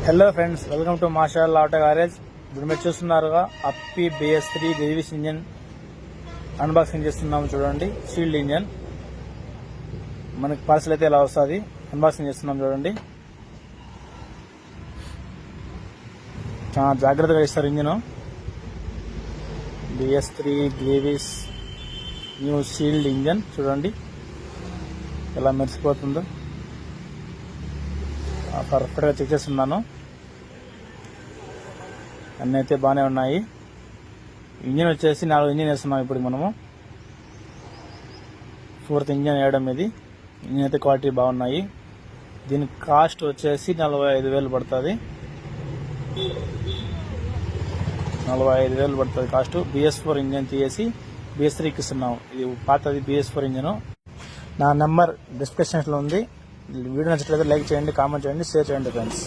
Hello friends, welcome to Mashallah auto garage. ఇప్పుడు మీరు చూస్తున్నారుగా అప్పి BS3 గ్రీవిస్ ఇంజన్ అన్బాక్సింగ్ చేస్తున్నాము. చూడండి, షీల్డ్ ఇంజన్ మనకి పార్సల్ అయితే ఇలా వస్తుంది. అన్బాక్సింగ్ చేస్తున్నాం చూడండి. చాలా జాగ్రత్తగా ఇస్తారు engine. BS3 Greaves new shield engine చూడండి ఎలా మెరిసిపోతుందో. పర్ఫెక్ట్గా చెక్ చేస్తున్నాను, అన్నీ అయితే బాగానే ఉన్నాయి. ఇంజిన్ వచ్చేసి 4 ఇంజిన్ వేస్తున్నాం ఇప్పుడు మనము. 4th ఇంజిన్ వేయడం ఇది. ఇంజిన్ అయితే క్వాలిటీ బాగున్నాయి. దీని కాస్ట్ వచ్చేసి 45,000 పడుతుంది. 45,000 పడుతుంది కాస్ట్. BS4 ఇంజిన్ తీసేసి BS3కి ఇస్తున్నాం. ఇది పాతది BS4 ఇంజిన్. నా నెంబర్ డిస్క్రిప్షన్లో ఉంది. వీడియో నచ్చినట్లయితే లైక్ చేయండి, కామెంట్ చేయండి, షేర్ చేయండి ఫ్రెండ్స్.